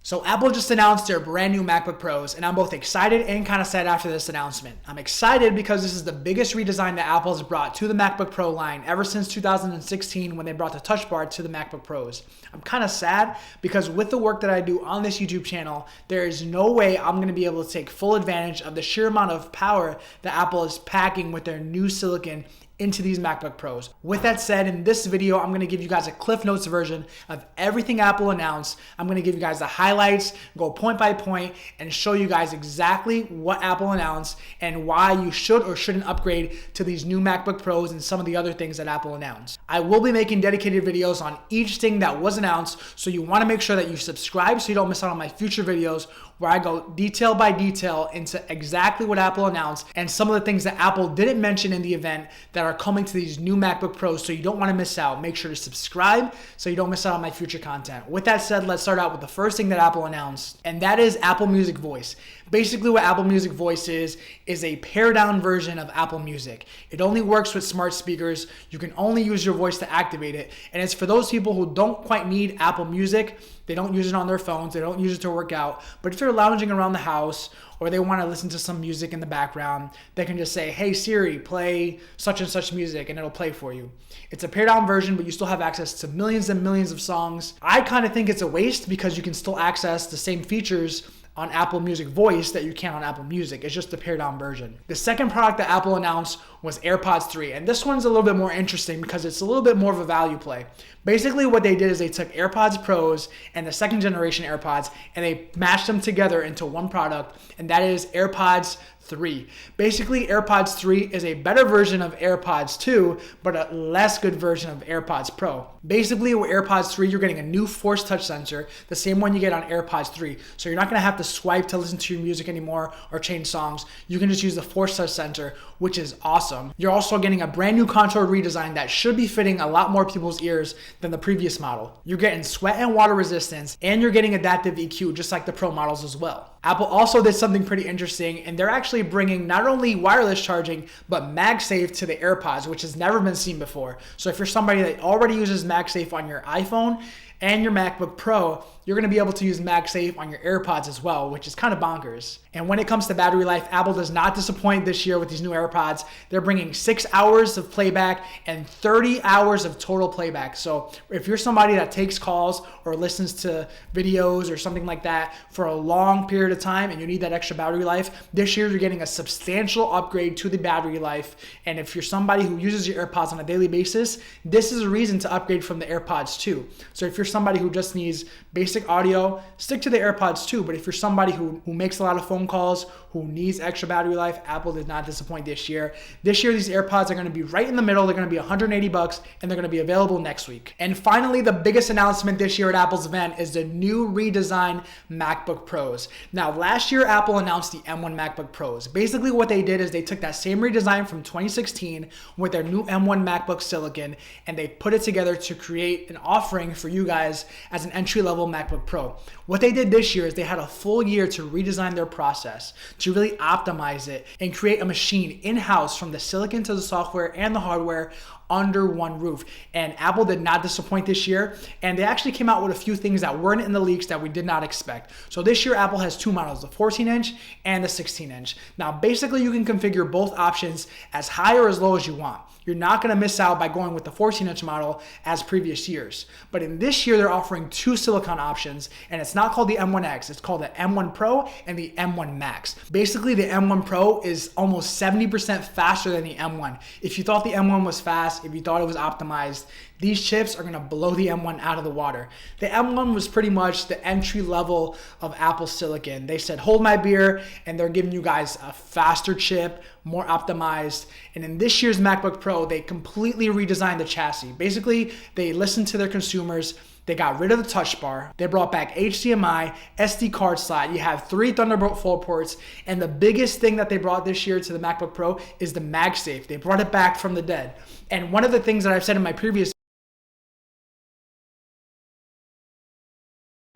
So Apple just announced their brand new MacBook Pros, and I'm both excited and kind of sad after this announcement. I'm excited because this is the biggest redesign that Apple has brought to the MacBook Pro line ever since 2016 when they brought the Touch Bar to the MacBook Pros. I'm kind of sad because with the work that I do on this YouTube channel, there is no way I'm going to be able to take full advantage of the sheer amount of power that Apple is packing with their new silicon into these MacBook Pros. With that said, in this video, I'm gonna give you guys a Cliff Notes version of everything Apple announced. I'm gonna give you guys the highlights, go point by point, and show you guys exactly what Apple announced and why you should or shouldn't upgrade to these new MacBook Pros and some of the other things that Apple announced. I will be making dedicated videos on each thing that was announced, so you wanna make sure that you subscribe so you don't miss out on my future videos where I go detail by detail into exactly what Apple announced and some of the things that Apple didn't mention in the event that are coming to these new MacBook Pros, so you don't want to miss out. Make sure to subscribe so you don't miss out on my future content. With that said, let's start out with the first thing that Apple announced, and that is Apple Music Voice. Basically what Apple Music Voice is a pared down version of Apple Music. It only works with smart speakers. You can only use your voice to activate it, and it's for those people who don't quite need Apple Music. They don't use it on their phones. They don't use it to work out. But if they're lounging around the house or they want to listen to some music in the background, they can just say, hey Siri, play such and such music, and it'll play for you. It's a pared down version, but you still have access to millions and millions of songs. I kind of think it's a waste because you can still access the same features on Apple Music Voice that you can on Apple Music. It's just the pared down version. The second product that Apple announced was AirPods 3, and this one's a little bit more interesting because it's a little bit more of a value play. Basically what they did is they took AirPods Pros and the second generation AirPods and they mashed them together into one product, and that is AirPods 3. Basically, AirPods 3 is a better version of AirPods 2, but a less good version of AirPods Pro. Basically, with AirPods 3, you're getting a new Force Touch sensor, the same one you get on AirPods 3. So you're not going to have to swipe to listen to your music anymore or change songs. You can just use the Force Touch sensor, which is awesome. You're also getting a brand new contour redesign that should be fitting a lot more people's ears than the previous model. You're getting sweat and water resistance, and you're getting adaptive EQ, just like the Pro models as well. Apple also did something pretty interesting, and they're actually bringing not only wireless charging, but MagSafe to the AirPods, which has never been seen before. So if you're somebody that already uses MagSafe on your iPhone and your MacBook Pro, you're gonna be able to use MagSafe on your AirPods as well, which is kind of bonkers. And when it comes to battery life, Apple does not disappoint this year with these new AirPods. They're bringing 6 hours of playback and 30 hours of total playback. So if you're somebody that takes calls or listens to videos or something like that for a long period of time and you need that extra battery life, this year you're getting a substantial upgrade to the battery life. And if you're somebody who uses your AirPods on a daily basis, this is a reason to upgrade from the AirPods 2. So if you're somebody who just needs basic audio, stick to the AirPods 2. But if you're somebody who makes a lot of phone calls, who needs extra battery life, Apple did not disappoint this year. This year, these AirPods are going to be right in the middle. They're going to be $180, and they're going to be available next week. And finally, the biggest announcement this year at Apple's event is the new redesigned MacBook Pros. Now, last year, Apple announced the M1 MacBook Pros. Basically, what they did is they took that same redesign from 2016 with their new M1 MacBook Silicon, and they put it together to create an offering for you guys as an entry-level MacBook Pro. What they did this year is they had a full year to redesign their process, to really optimize it and create a machine in-house from the silicon to the software and the hardware under one roof. And Apple did not disappoint this year, and they actually came out with a few things that weren't in the leaks that we did not expect. So this year Apple has two models, the 14-inch and the 16-inch. Now basically you can configure both options as high or as low as you want. You're not going to miss out by going with the 14-inch model as previous years. But in this year, they're offering two silicon options, and it's not called the M1X. It's called the M1 Pro and the M1 Max. Basically, the M1 Pro is almost 70% faster than the M1. If you thought the M1 was fast, if you thought it was optimized, these chips are going to blow the M1 out of the water. The M1 was pretty much the entry level of Apple silicon. They said, hold my beer, and they're giving you guys a faster chip, more optimized. And in this year's MacBook Pro, they completely redesigned the chassis. Basically, they listened to their consumers. They got rid of the touch bar. They brought back HDMI, SD card slot. You have 3 Thunderbolt 4 ports. And the biggest thing that they brought this year to the MacBook Pro is the MagSafe. They brought it back from the dead. And one of the things that I've said in my previous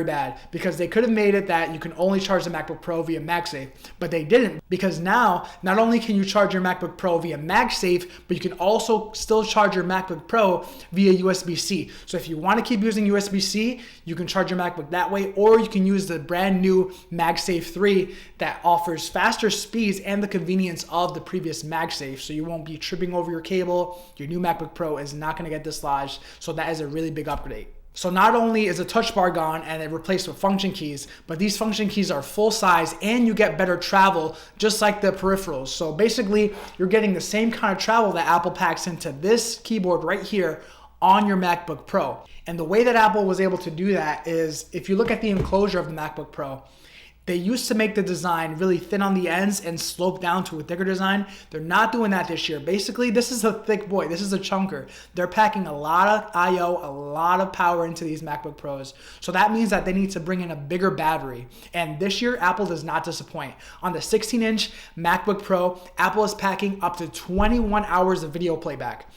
bad, because they could have made it that you can only charge the MacBook Pro via MagSafe, but they didn't, because now not only can you charge your MacBook Pro via MagSafe, but you can also still charge your MacBook Pro via USB-C. So if you want to keep using USB-C, you can charge your MacBook that way, or you can use the brand new MagSafe 3 that offers faster speeds and the convenience of the previous MagSafe, so you won't be tripping over your cable. Your new MacBook Pro is not going to get dislodged, so that is a really big upgrade. So not only is the touch bar gone and it replaced with function keys, but these function keys are full size and you get better travel just like the peripherals. So basically you're getting the same kind of travel that Apple packs into this keyboard right here on your MacBook Pro. And the way that Apple was able to do that is, if you look at the enclosure of the MacBook Pro, they used to make the design really thin on the ends and slope down to a thicker design. They're not doing that this year. Basically, this is a thick boy. This is a chunker. They're packing a lot of I/O, a lot of power into these MacBook Pros. So that means that they need to bring in a bigger battery. And this year, Apple does not disappoint. On the 16-inch MacBook Pro, Apple is packing up to 21 hours of video playback.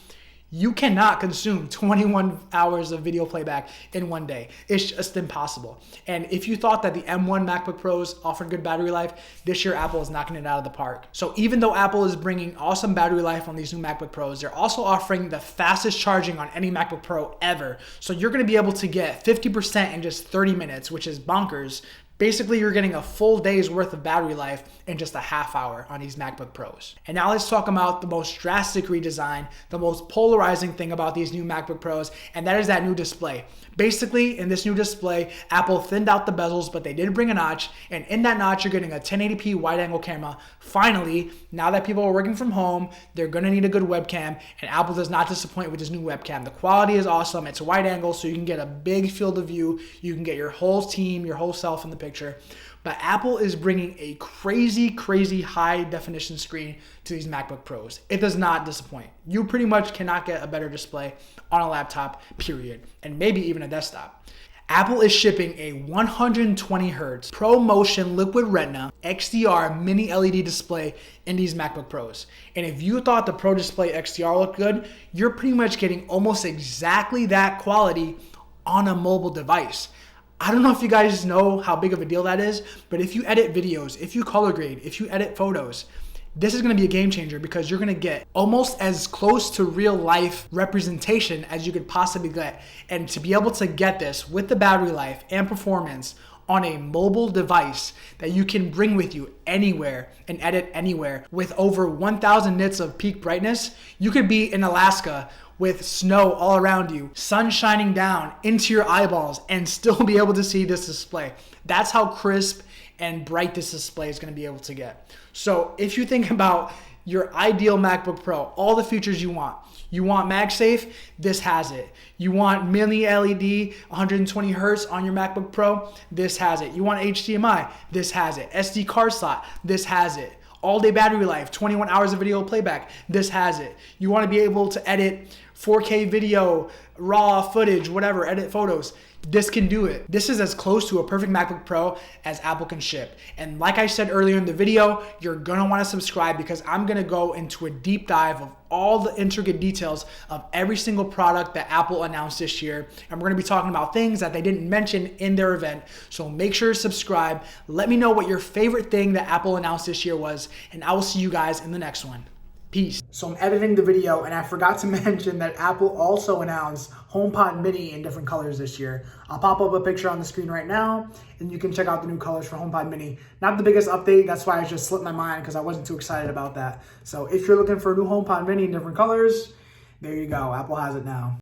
You cannot consume 21 hours of video playback in one day. It's just impossible. And if you thought that the M1 MacBook Pros offered good battery life, this year Apple is knocking it out of the park. So even though Apple is bringing awesome battery life on these new MacBook Pros, they're also offering the fastest charging on any MacBook Pro ever. So you're gonna be able to get 50% in just 30 minutes, which is bonkers. Basically, you're getting a full day's worth of battery life in just a half hour on these MacBook Pros. And now let's talk about the most drastic redesign, the most polarizing thing about these new MacBook Pros, and that is that new display. Basically, in this new display, Apple thinned out the bezels, but they did bring a notch, and in that notch, you're getting a 1080p wide-angle camera. Finally, now that people are working from home, they're gonna need a good webcam, and Apple does not disappoint with this new webcam. The quality is awesome. It's wide angle, so you can get a big field of view. You can get your whole team, your whole self in the picture. But Apple is bringing a crazy high definition screen to these MacBook Pros. It does not disappoint. You pretty much cannot get a better display on a laptop, period, and maybe even a desktop. Apple is shipping a 120 Hertz ProMotion Liquid Retina XDR mini LED display in these MacBook Pros. And if you thought the Pro Display XDR looked good, you're pretty much getting almost exactly that quality on a mobile device. I don't know if you guys know how big of a deal that is, but if you edit videos, if you color grade, if you edit photos, this is gonna be a game changer, because you're gonna get almost as close to real life representation as you could possibly get. And to be able to get this with the battery life and performance on a mobile device that you can bring with you anywhere and edit anywhere with over 1000 nits of peak brightness, you could be in Alaska with snow all around you, sun shining down into your eyeballs, and still be able to see this display. That's how crisp and bright this display is going to be able to get. So if you think about your ideal MacBook Pro, all the features you want MagSafe, this has it. You want mini LED 120 Hertz on your MacBook Pro, this has it. You want HDMI, this has it. SD card slot, this has it. All-day battery life, 21 hours of video playback, this has it. You want to be able to edit 4K video, raw footage, whatever, edit photos, this can do it. This is as close to a perfect MacBook Pro as Apple can ship. And like I said earlier in the video, you're gonna wanna subscribe, because I'm gonna go into a deep dive of all the intricate details of every single product that Apple announced this year. And we're gonna be talking about things that they didn't mention in their event. So make sure to subscribe. Let me know what your favorite thing that Apple announced this year was, and I will see you guys in the next one. Peace. So I'm editing the video, and I forgot to mention that Apple also announced HomePod Mini in different colors this year. I'll pop up a picture on the screen right now, and you can check out the new colors for HomePod Mini. Not the biggest update, that's why I just slipped my mind, because I wasn't too excited about that. So if you're looking for a new HomePod Mini in different colors, there you go, Apple has it now.